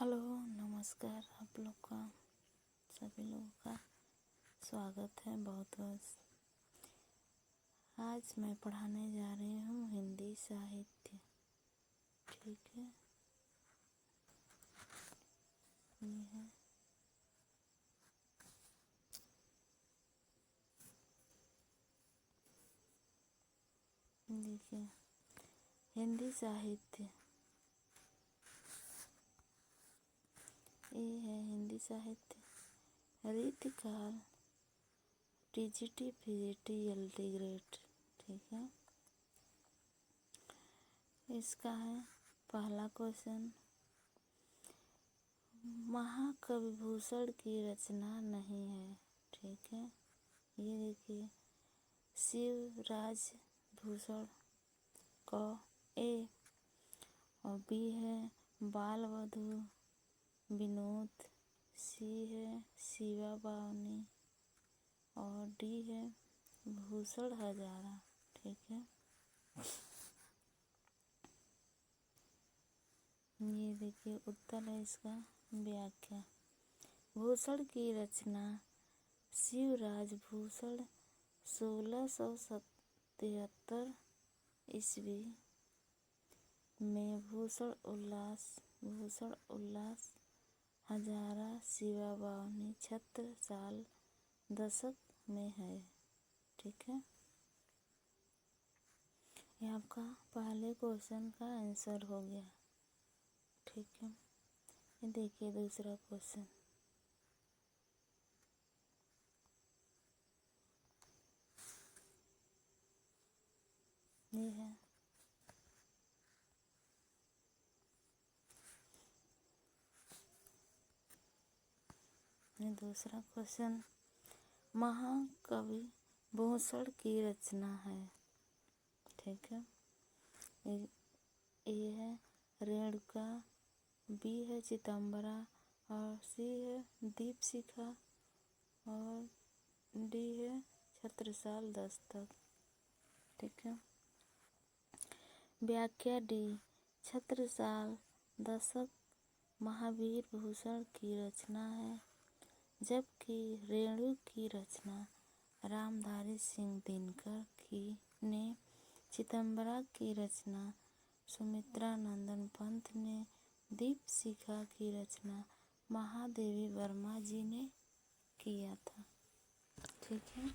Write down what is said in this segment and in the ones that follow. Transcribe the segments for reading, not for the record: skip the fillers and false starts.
Hello, नमस्कार। आप लोग का सभी लोगों का स्वागत है बहुत बहुत। आज मैं पढ़ाने जा रही हूँ हिंदी साहित्य। ठीक है, ये है देखिए हिंदी साहित्य। ये है हिंदी साहित्य रीतिकाल टीजीटी पीजीटी एलटी ग्रेड। ठीक है, इसका है पहला क्वेश्चन। महाकवि भूषण की रचना नहीं है। ठीक है, ये देखिए शिवराज भूषण क ए और बी है बाल वधु विनोद, सी है शिवा बावनी और डी है भूषण हजारा। ठीक है, ये देखिए उत्तर है इसका व्याख्या। भूषण की रचना शिवराज भूषण 1677 ईस्वी में भूषण उल्लास हजारा शिवा बावनी छत्रसाल दशक में है। ठीक है, ये आपका पहले क्वेश्चन का आंसर हो गया। ठीक है, ये देखिए दूसरा क्वेश्चन। ये है दूसरा क्वेश्चन। महाकवि भूषण की रचना है। ठीक है, ए है रेणुका, बी है चितंबरा और सी है दीपशिखा और डी है छत्रसाल दस्तक। ठीक है, व्याख्या डी छत्रसाल दशक महावीर भूषण की रचना है, जबकि रेणु की रचना रामधारी सिंह दिनकर की ने, चितंबरा की रचना सुमित्रा नंदन पंत ने, दीपशिखा की रचना महादेवी वर्मा जी ने किया था। ठीक है,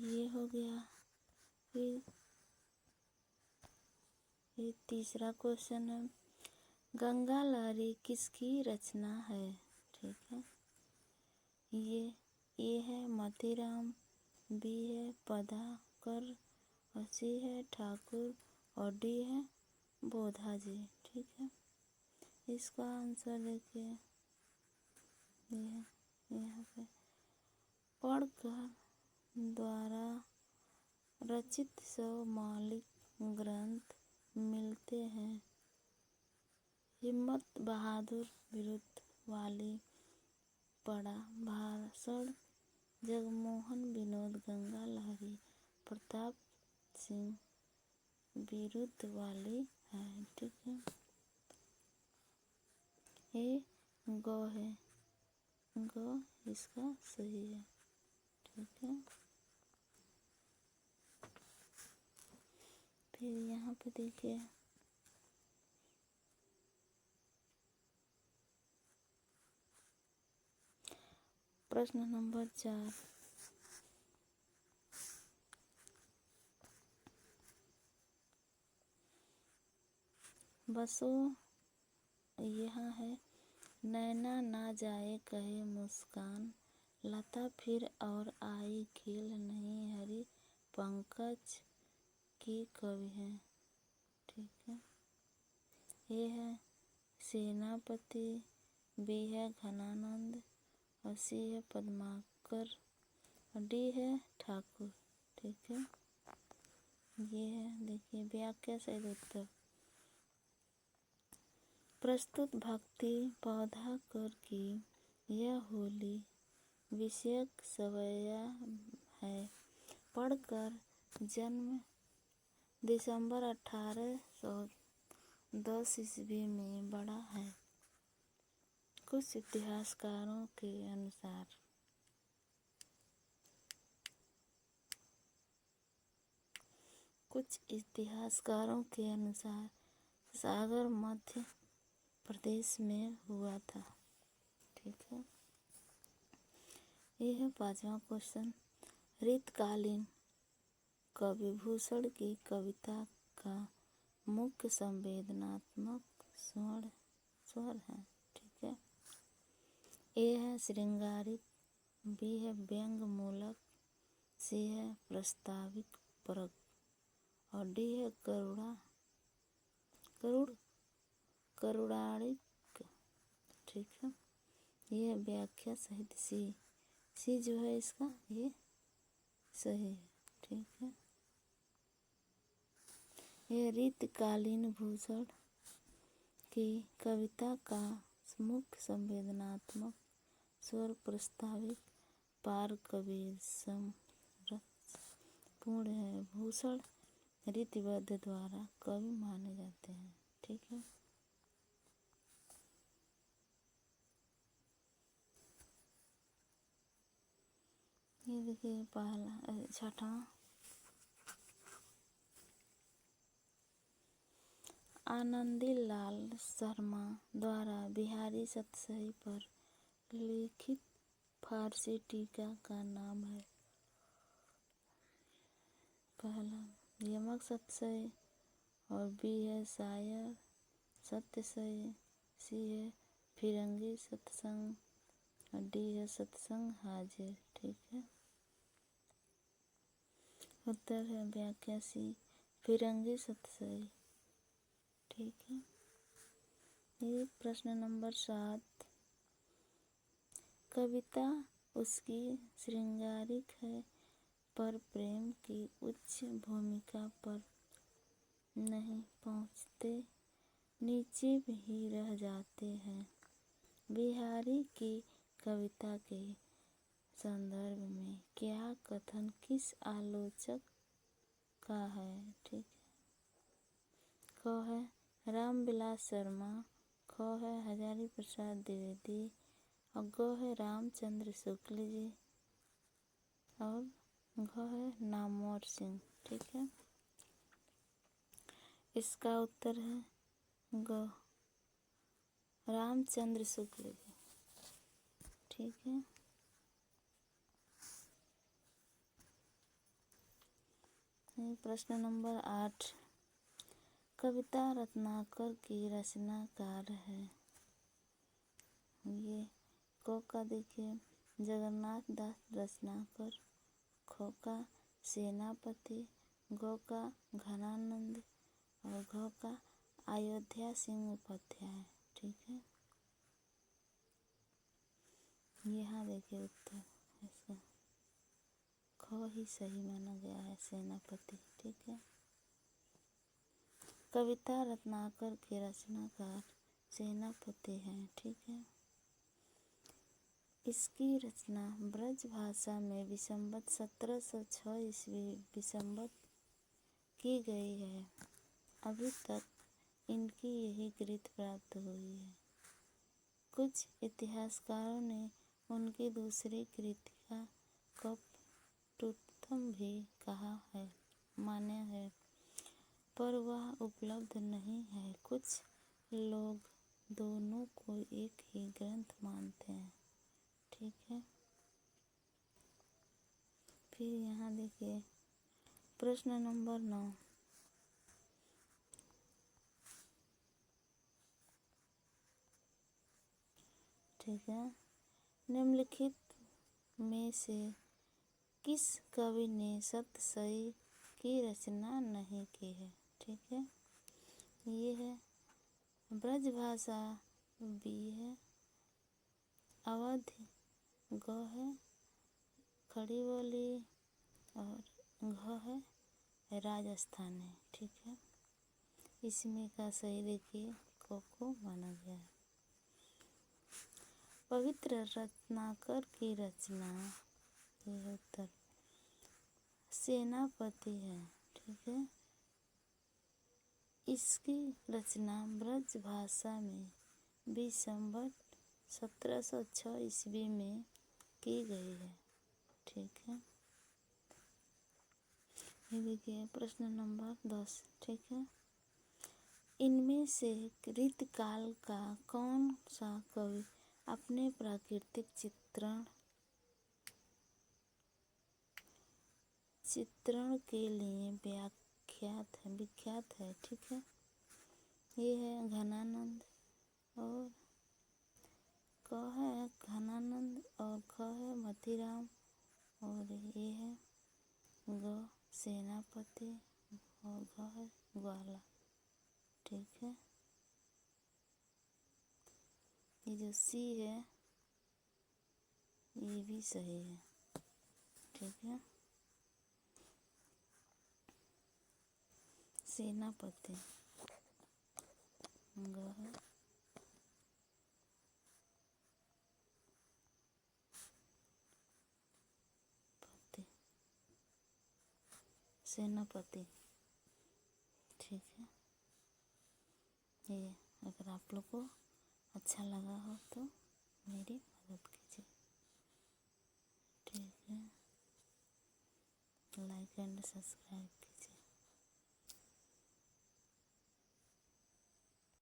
ये हो गया। फिर ये तीसरा क्वेश्चन है गंगा लहरी किसकी रचना है। ठीक है, ये है मोतीराम, बी है पदाकर और सी है ठाकुर और डी है बोधा जी। ठीक है, इसका आंसर देखिए यहाँ पे पढ़कर द्वारा रचित 100 मौलिक ग्रंथ मिलते हैं। हिम्मत बहादुर विरुद्ध वाली पड़ा भाषण जगमोहन विनोद गंगा लहरी प्रताप सिंह विरुद्ध वाली है। ठीक है, ये गो है, गो इसका सही है। ठीक है, फिर यहाँ पे देखिए प्रश्न नंबर 4। बसो यहाँ है नैना ना जाए कहे मुस्कान, लता फिर और आई खिल नहीं हरी पंकज की कवि है। ठीक है, ये है सेनापति, बी है घनानंद और सी है पद्माकर और डी है ठाकुर। ठीक है, ये है देखिए व्याख्या सहित उत्तर। प्रस्तुत भक्ति पौधाकर की यह होली विषयक सवैया है, पढ़कर जन्म दिसंबर 1800 10 ईस्वी में बढ़ा है। कुछ इतिहासकारों के अनुसार सागर मध्य प्रदेश में हुआ था। ठीक है, यह है 5वां क्वेश्चन। ऋतकालीन कविभूषण की कविता का मुख्य संवेदनात्मक स्वर है। ठीक है, ए है श्रृंगारिक, बी है व्यंग मूलक, सी है प्रस्ताविक परक और डी है करुणाणिक। ठीक है, ये व्याख्या सहित सी जो है इसका ये सही है। ठीक है, यह ऋतकालीन भूषण की कविता का मुख्य संवेदनात्मक स्वर प्रस्ताविक पार कवि पूर्ण है। भूषण रीतिबद्ध द्वारा कवि माने जाते हैं। ठीक है, ये देखिए पहला 6वां। आनंदी लाल शर्मा द्वारा बिहारी सतसई पर लिखित फारसी टीका का नाम है। पहला यमक सतसई और बी है शायर सत्यसई, सी है फिरंगी सत्संग और डी है सत्संग हाजिर। ठीक है, उत्तर है व्याख्या सी फिरंगी सतसई। ठीक है, ये प्रश्न नंबर 7। कविता उसकी श्रृंगारिक है पर प्रेम की उच्च भूमिका पर नहीं पहुँचते, नीचे ही रह जाते हैं। बिहारी की कविता के संदर्भ में क्या कथन किस आलोचक का है? ठीक है, क है रामविलास शर्मा, ख है हजारी प्रसाद द्विवेदी और ग है रामचंद्र शुक्ल जी और घ है नामवर सिंह। ठीक है, इसका उत्तर है ग रामचंद्र शुक्ल जी। ठीक है, प्रश्न नंबर 8। कविता रत्नाकर की रचनाकार है। ये क का देखिए जगन्नाथ दास रचनाकर, ख का सेनापति, ग का घनानंद और घ का अयोध्या सिंह उपाध्याय। ठीक है, यहाँ देखिए उत्तर इसका ख ही सही माना गया है, सेनापति। ठीक है, कविता रत्नाकर के रचनाकार सेनापति हैं। ठीक है, इसकी रचना ब्रज भाषा में विसंवत 1706 ईस्वी विसंवत की गई है। अभी तक इनकी यही कृति प्राप्त हुई है। कुछ इतिहासकारों ने उनकी दूसरी कृति का कपटूत्तम भी कहा है, मान्य है, पर वह उपलब्ध नहीं है। कुछ लोग दोनों को एक ही ग्रंथ मानते हैं। ठीक है, फिर यहाँ देखिए प्रश्न नंबर 9। ठीक है, निम्नलिखित में से किस कवि ने सतसई की रचना नहीं की है? ठीक है, ये है ब्रजभाषा, बी है अवध, ग है खड़ी बोली और घ है राजस्थानी। ठीक है, इसमें का सही देखिए को माना गया है। पवित्र रत्नाकर की रचना, यह उत्तर सेनापति है। ठीक है, इसकी रचना ब्रज भाषा में संवत 1706 ईस्वी में की गई है। ठीक है, ये देखिए प्रश्न नंबर 10। ठीक है, इनमें से ऋतकाल का कौन सा कवि अपने प्राकृतिक चित्रण के लिए विख्यात है। ठीक है, ये है घनानंद और क है घनानंद और ख है मतीराम और ये है ग सेनापति और घ है ग्वाला। ठीक है, ये जो सी है ये भी सही है। ठीक है, सेनापति ग है पति सेनापति। ठीक है, ये अगर आप लोग को अच्छा लगा हो तो मेरी मदद कीजिए। ठीक है, लाइक एंड सब्सक्राइब।